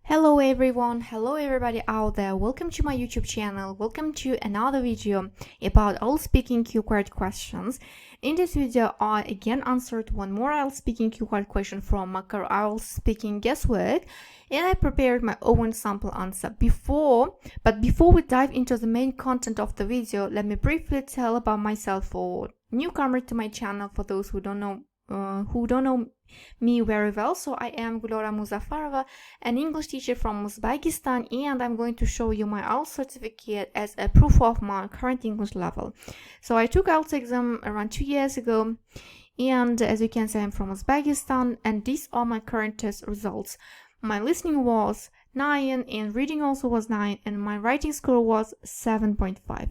Hello everyone, hello everybody out there, welcome to my YouTube channel, welcome to another video about IELTS speaking keyword questions. In this video, I again answered one more IELTS speaking keyword question from Makkar IELTS Speaking Guesswork, and I prepared my own sample answer. Before we dive into the main content of the video, let me briefly tell about myself for newcomer to my channel, for those who don't know me very well. So I am Glora Muzaffarova, an English teacher from Uzbekistan, and I'm going to show you my IELTS certificate as a proof of my current English level. So I took IELTS exam around 2 years ago, and as you can see, I'm from Uzbekistan, and these are my current test results. My listening was 9, and reading also was 9, and my writing score was 7.5.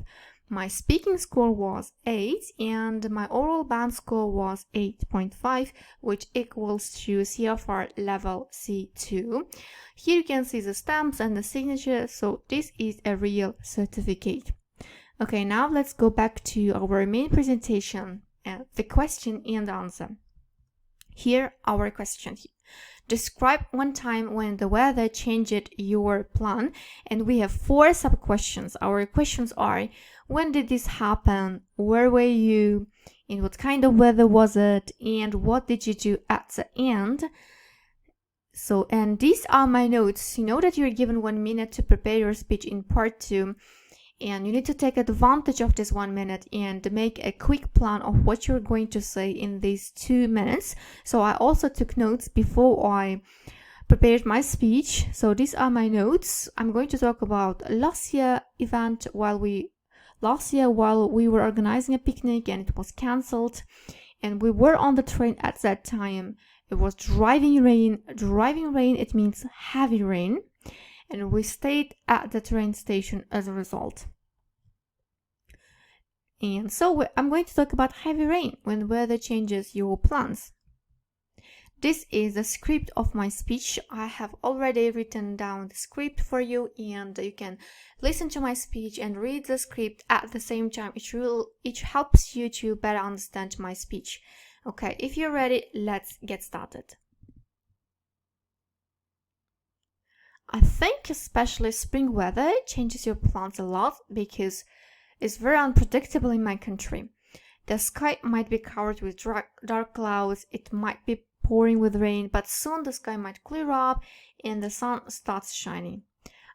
My speaking score was 8 and my oral band score was 8.5, which equals to CFR level C2. Here you can see the stamps and the signature, so this is a real certificate. Okay, now let's go back to our main presentation, the question and answer. Here our question. Describe one time when the weather changed your plan, and we have 4 sub-questions. Our questions are: when did this happen? Where were you? And what kind of weather was it? And what did you do at the end? So, and these are my notes. You know that you're given 1 minute to prepare your speech in part 2. And you need to take advantage of this 1 minute and make a quick plan of what you're going to say in these 2 minutes. So I also took notes before I prepared my speech. So these are my notes. I'm going to talk about last year event while we were organizing a picnic and it was cancelled, and we were on the train at that time. It was driving rain. It means heavy rain, and we stayed at the train station as a result. And so I'm going to talk about heavy rain, when weather changes your plans. This is the script of my speech. I have already written down the script for you, and you can listen to my speech and read the script at the same time. It helps you to better understand my speech. Okay, if you're ready, let's get started. I think especially spring weather changes your plans a lot because it's very unpredictable in my country. The sky might be covered with dark clouds, it might be pouring with rain, but soon the sky might clear up and the sun starts shining.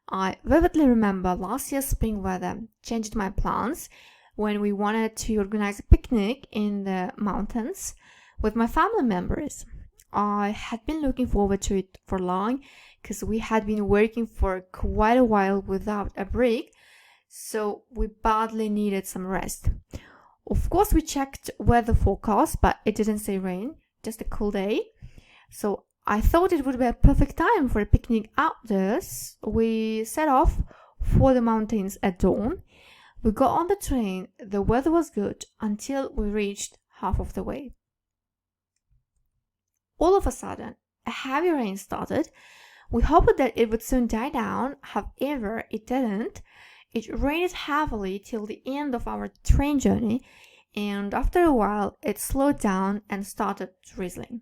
I vividly remember last year's spring weather changed my plans when we wanted to organize a picnic in the mountains with my family members. I had been looking forward to it for long because we had been working for quite a while without a break, so we badly needed some rest. Of course, we checked weather forecast, but it didn't say rain, just a cool day. So I thought it would be a perfect time for a picnic outdoors. We set off for the mountains at dawn. We got on the train. The weather was good until we reached half of the way. All of a sudden, a heavy rain started. We hoped that it would soon die down. However, it didn't. It rained heavily till the end of our train journey, and after a while it slowed down and started drizzling.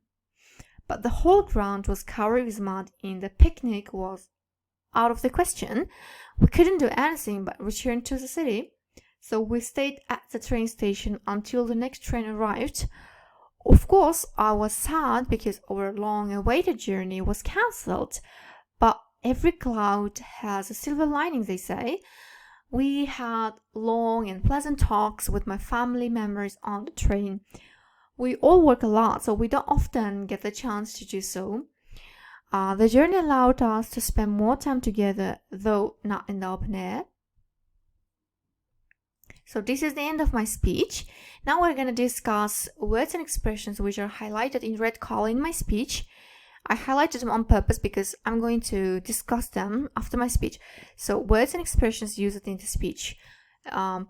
But the whole ground was covered with mud and the picnic was out of the question. We couldn't do anything but return to the city, so we stayed at the train station until the next train arrived. Of course, I was sad because our long-awaited journey was cancelled, but every cloud has a silver lining, they say. We had long and pleasant talks with my family members on the train. We all work a lot, so we don't often get the chance to do so. The journey allowed us to spend more time together, though not in the open air. So this is the end of my speech. Now we're going to discuss words and expressions which are highlighted in red color in my speech. I highlighted them on purpose because I'm going to discuss them after my speech. So words and expressions used in the speech.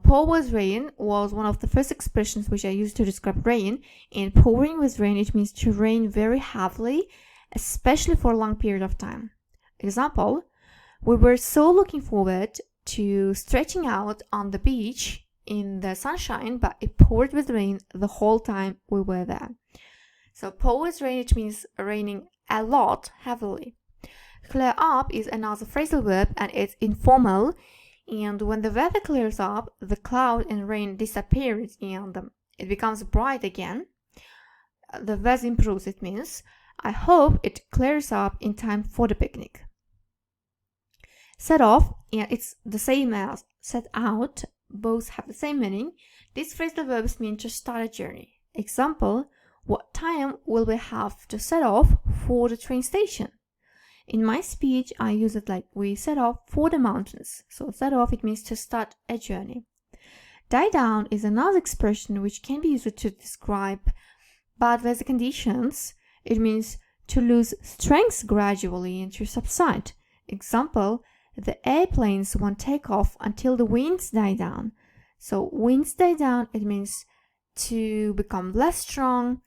Pour with rain was one of the first expressions which I used to describe rain. And pouring with rain, it means to rain very heavily, especially for a long period of time. Example, we were so looking forward to stretching out on the beach in the sunshine, but it poured with rain the whole time we were there. So pour with rain, it means raining a lot heavily. Clear up is another phrasal verb and it's informal. And when the weather clears up, the cloud and rain disappears and it becomes bright again. The weather improves, it means I hope it clears up in time for the picnic. Set off, and it's the same as set out, both have the same meaning. These phrasal verbs mean to start a journey. Example, what time will we have to set off for the train station? In my speech, I use it like we set off for the mountains. So set off, it means to start a journey. Die down is another expression which can be used to describe bad weather conditions. It means to lose strength gradually and to subside. Example, the airplanes won't take off until the winds die down. So winds die down, it means to become less strong.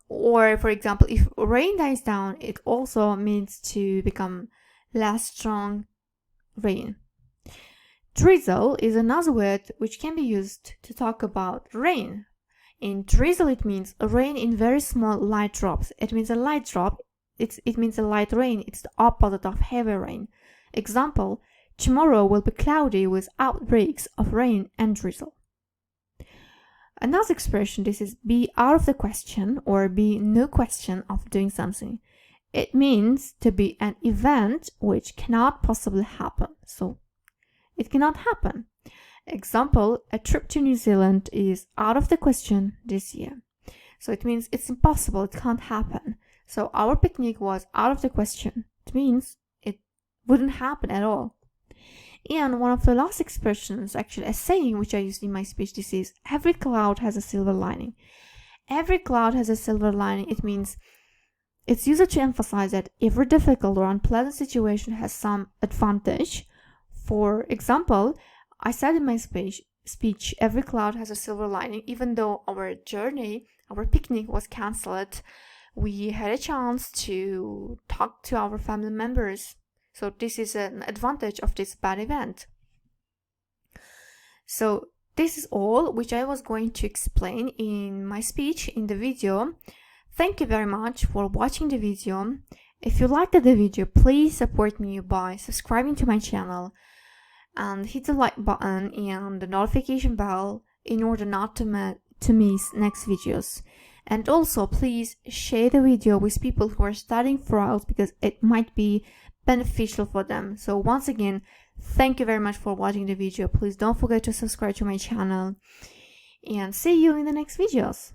Or for example, if rain dies down, it also means to become less strong rain. Drizzle is another word which can be used to talk about rain. In drizzle, it means rain in very small light drops. It means a light drop. It means a light rain. It's the opposite of heavy rain. Example, tomorrow will be cloudy with outbreaks of rain and drizzle. Another expression, this is be out of the question or be no question of doing something. It means to be an event which cannot possibly happen. So it cannot happen. Example, a trip to New Zealand is out of the question this year. So it means it's impossible, it can't happen. So our picnic was out of the question. It means it wouldn't happen at all. And one of the last expressions, actually a saying which I used in my speech, this is every cloud has a silver lining. Every cloud has a silver lining. It means it's used to emphasize that every difficult or unpleasant situation has some advantage. For example, I said in my speech, every cloud has a silver lining. Even though our journey, our picnic was cancelled, we had a chance to talk to our family members. So this is an advantage of this bad event. So this is all which I was going to explain in my speech in the video. Thank you very much for watching the video. If you liked the video, please support me by subscribing to my channel and hit the like button and the notification bell in order not to miss next videos. And also please share the video with people who are studying for IELTS because it might be beneficial for them. So once again, thank you very much for watching the video. Please don't forget to subscribe to my channel and see you in the next videos.